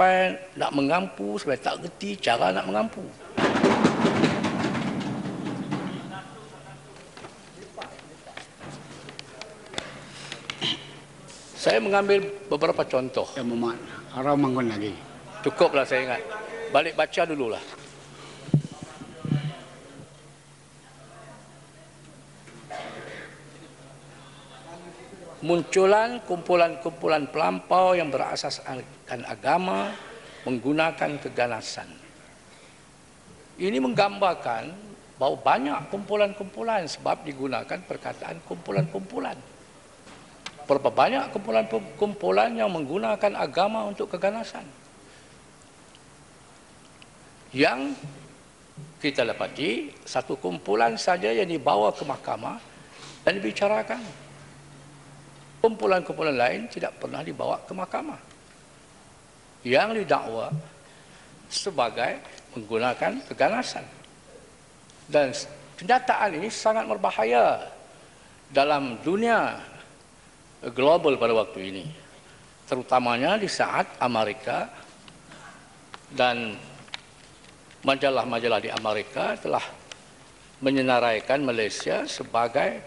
sampai nak mengampu, sampai tak reti cara nak mengampu. Saya mengambil beberapa contoh. Ya Muhammad, harap mangkon lagi. Cukuplah saya ingat. Balik baca dululah. Munculan kumpulan-kumpulan pelampau yang berasaskan agama menggunakan keganasan. Ini menggambarkan bahawa banyak kumpulan-kumpulan sebab digunakan perkataan kumpulan-kumpulan. Berapa banyak kumpulan-kumpulan yang menggunakan agama untuk keganasan. Yang kita dapati satu kumpulan saja yang dibawa ke mahkamah dan dibicarakan. Kumpulan-kumpulan lain tidak pernah dibawa ke mahkamah. Yang didakwa sebagai menggunakan keganasan. Dan kenyataan ini sangat berbahaya dalam dunia global pada waktu ini. Terutamanya di saat Amerika dan majalah-majalah di Amerika telah menyenaraikan Malaysia sebagai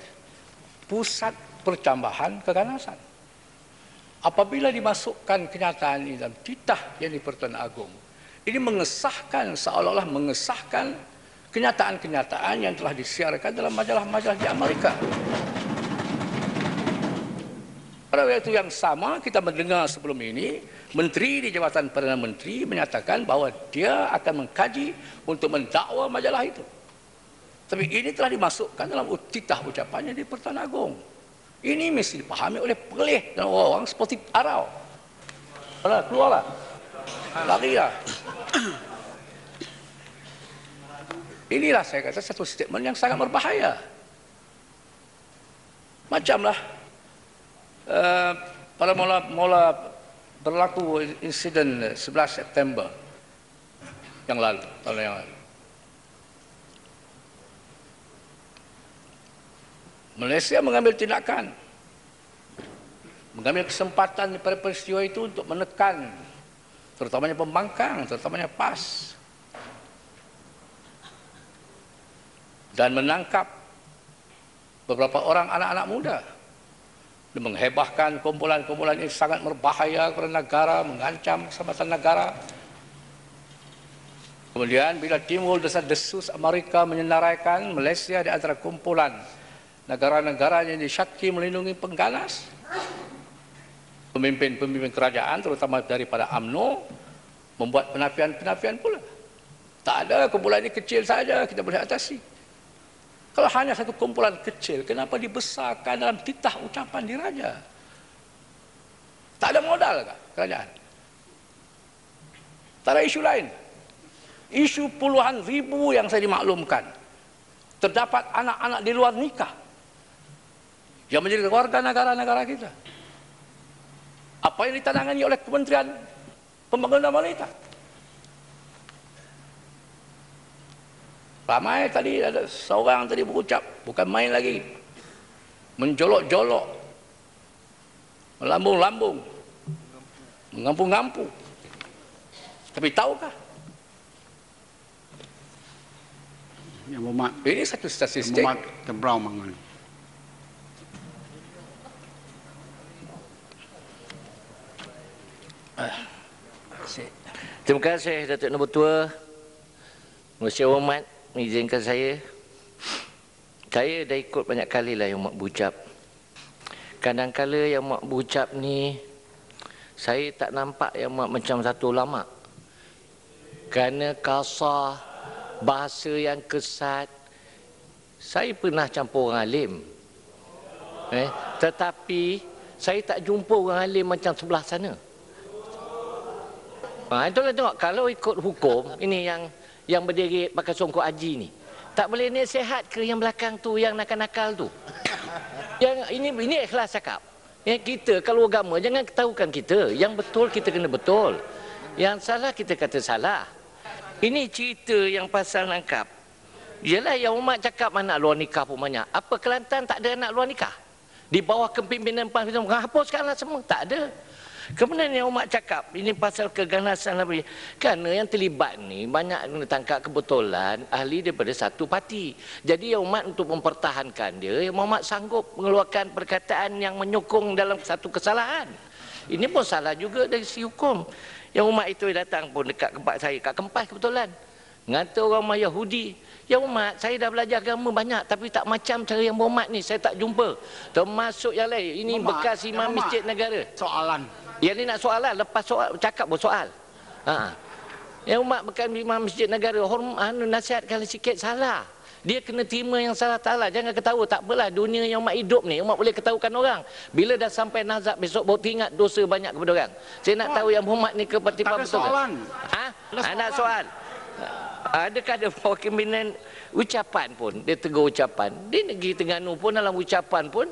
pusat percambahan keganasan. Apabila dimasukkan kenyataan ini dalam titah yang di Pertuan Agong, ini mengesahkan, seolah-olah mengesahkan kenyataan-kenyataan yang telah disiarkan dalam majalah-majalah di Amerika. Pada waktu yang sama kita mendengar sebelum ini, Menteri di Jabatan Perdana Menteri menyatakan bahawa dia akan mengkaji untuk mendakwa majalah itu. Tapi ini telah dimasukkan dalam titah ucapannya di Pertuan Agong. Ini mesti dipahami oleh pelih dan orang-orang seperti Arau. Keluarlah. Larilah. Inilah saya kata satu statement yang sangat berbahaya. Macamlah pada mula berlaku insiden 11 September yang lalu, tahun yang lalu. Malaysia mengambil tindakan, mengambil kesempatan pada peristiwa itu untuk menekan terutamanya pembangkang, terutamanya PAS, dan menangkap beberapa orang anak-anak muda dan menghebahkan kumpulan-kumpulan ini sangat berbahaya kepada negara, mengancam keselamatan negara. Kemudian bila timbul desas-desus Amerika menyenaraikan Malaysia di antara kumpulan negara-negara yang disyaki melindungi pengganas, pemimpin-pemimpin kerajaan terutama daripada UMNO membuat penafian-penafian pula. Tak ada, kumpulan ini kecil saja kita boleh atasi. Kalau hanya satu kumpulan kecil, kenapa dibesarkan dalam titah ucapan diraja? Tak ada modal kah kerajaan? Tak ada isu lain. Isu puluhan ribu yang saya dimaklumkan. Terdapat anak-anak di luar nikah yang menjadi warga negara-negara kita. Apa yang ditangani oleh Kementerian Pembangunan Wanita? Ramai tadi ada seorang tadi berucap, bukan main lagi, menjolok-jolok, melambung-lambung, mengampu-ngampu. Tapi tahukah? Ya Muhammad, ini satu statistik. Muhammad terbrau mangun. Terima kasih Datuk Nombor Tua. Malaysia Hormat mengizinkan saya dah ikut banyak kali lah yang Mak berucap. Kadang-kala yang Mak berucap ni saya tak nampak yang Mak macam satu ulama. Kerana kasar, bahasa yang kesat. Saya pernah campur orang alim. Tetapi saya tak jumpa orang alim macam sebelah sana. Itulah tengok, kalau ikut hukum ini yang berdiri pakai songkok haji ni, tak boleh nasihat ke yang belakang tu yang nakal-nakal tu? Yang ini ikhlas cakap. Kita kalau agama jangan ketahukan kita, yang betul kita kena betul, yang salah kita kata salah. Ini cerita yang pasal nangkap. Yalah yang umat cakap anak luar nikah pun banyak. Apa Kelantan tak ada anak luar nikah? Di bawah kepimpinan PAS hapuskanlah semua, tak ada. Kemudian yang umat cakap, ini pasal keganasan apa? Kerana yang terlibat ni banyak kena tangkap kebetulan ahli daripada satu parti. Jadi yang umat untuk mempertahankan dia, yang umat sanggup mengeluarkan perkataan yang menyokong dalam satu kesalahan. Ini pun salah juga dari segi hukum. Yang umat itu datang pun dekat tempat saya, kat Kempas kebetulan. Ngata orang Yahudi. Ya umat, saya dah belajar agama banyak tapi tak macam cara yang berhormat ni saya tak jumpa. Termasuk yang lain. Ini bekas imam masjid negara. Soalan. Yang ni nak soalan, lepas soal cakap pun soal. Ha. Yang umat bekas imam masjid negara, nasihatkan sikit salah. Dia kena terima yang salah ta'ala. Jangan ketawa, tak apalah dunia yang umat hidup ni, umat boleh ketahukan orang. Bila dah sampai nazak besok baru teringat dosa banyak kepada orang. Saya nak tahu yang berhormat ni kepertipan betul ke? Ha? Nak soal. Adakah ada perkembangan ucapan pun, dia tegur ucapan. Di negeri Terengganu pun dalam ucapan pun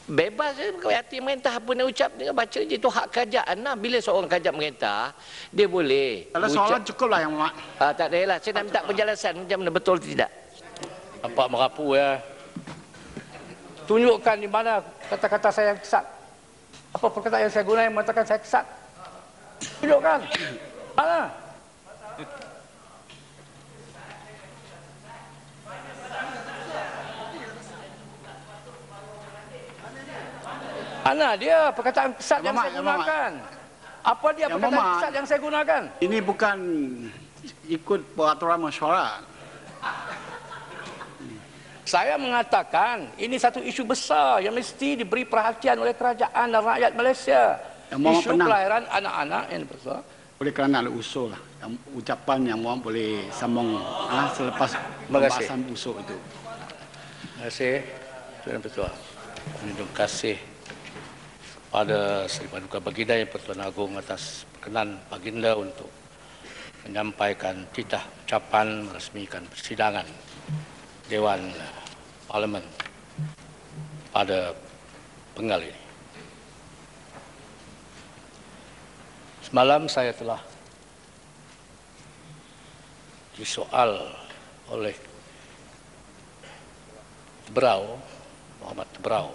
bebas je, hati merintah apa nak ucap, dia baca je, itu hak kerajaan lah. Bila seorang kerajaan merintah, dia boleh. Kalau soalan cukup lah yang mak. Tak ada lah, saya nak minta penjelasan macam mana betul atau tidak. Nampak merapu ya. Tunjukkan di mana kata-kata saya yang kesat. Apa perkataan yang saya guna yang mengatakan saya kesat. Tunjukkan. Mana? Mana dia perkataan kesat yang saya gunakan? Apa dia perkataan kesat yang saya gunakan? Ini bukan ikut peraturan mesyuarat. Saya mengatakan ini satu isu besar yang mesti diberi perhatian oleh kerajaan dan rakyat Malaysia. Isu kelahiran anak-anak yang besar. Oleh kerana ada usul lah. Yang ucapan yang orang boleh sambung selepas pembahasan usul itu. Terima kasih. Tuan Ketua. Terima kasih pada Seri Paduka Baginda yang Pertuan Agong atas perkenan Baginda untuk menyampaikan titah ucapan meresmikan persidangan Dewan Parlimen pada penggal ini. Semalam saya telah disoal oleh Tebrau, Muhammad Tebrau,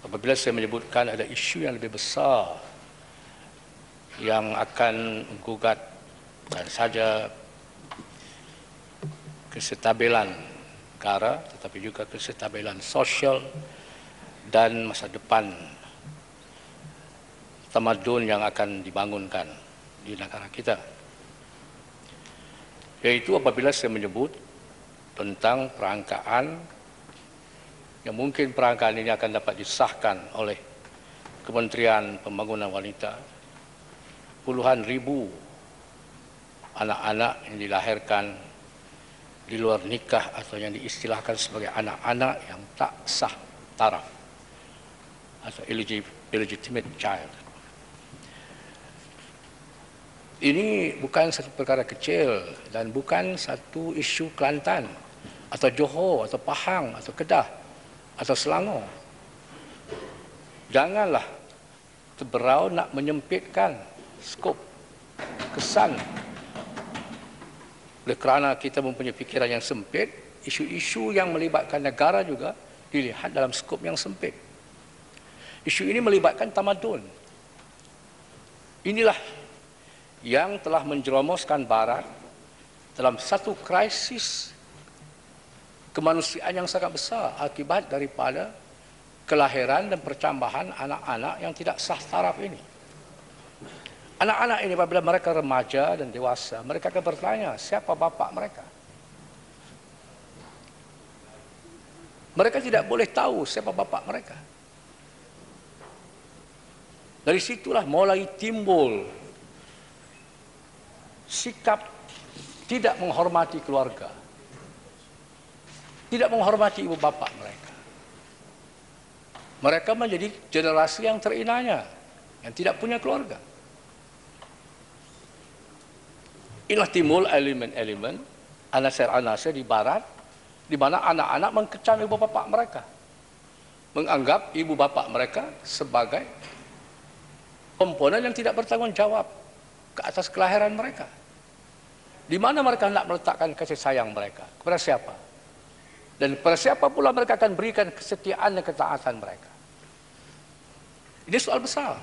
apabila saya menyebutkan ada isu yang lebih besar yang akan menggugat bukan saja kestabilan negara tetapi juga kestabilan sosial dan masa depan tamadun yang akan dibangunkan di negara kita. Yaitu apabila saya menyebut tentang perangkaan yang mungkin perangkaan ini akan dapat disahkan oleh Kementerian Pembangunan Wanita. Puluhan ribu anak-anak yang dilahirkan di luar nikah atau yang diistilahkan sebagai anak-anak yang tak sah taraf atau illegitimate child. Ini bukan satu perkara kecil dan bukan satu isu Kelantan atau Johor atau Pahang atau Kedah atau Selangor. Janganlah Tebrau nak menyempitkan skop kesan. Oleh kerana kita mempunyai fikiran yang sempit, isu-isu yang melibatkan negara juga dilihat dalam skop yang sempit. Isu ini melibatkan tamadun. Inilah yang telah menjerumuskan Barat dalam satu krisis kemanusiaan yang sangat besar akibat daripada kelahiran dan percambahan anak-anak yang tidak sah taraf ini. Anak-anak ini apabila mereka remaja dan dewasa, mereka akan bertanya, siapa bapa mereka? Mereka tidak boleh tahu siapa bapa mereka. Dari situlah mulai timbul sikap tidak menghormati keluarga, tidak menghormati ibu bapa mereka. Mereka menjadi generasi yang terinanya, yang tidak punya keluarga. Inilah timbul elemen-elemen, anasir-anasir di Barat, di mana anak-anak mengkecam ibu bapa mereka, menganggap ibu bapa mereka sebagai komponen yang tidak bertanggung jawab ke atas kelahiran mereka. Di mana mereka nak meletakkan kasih sayang mereka? Kepada siapa? Dan kepada siapa pula mereka akan berikan kesetiaan dan ketaatan mereka? Ini soal besar.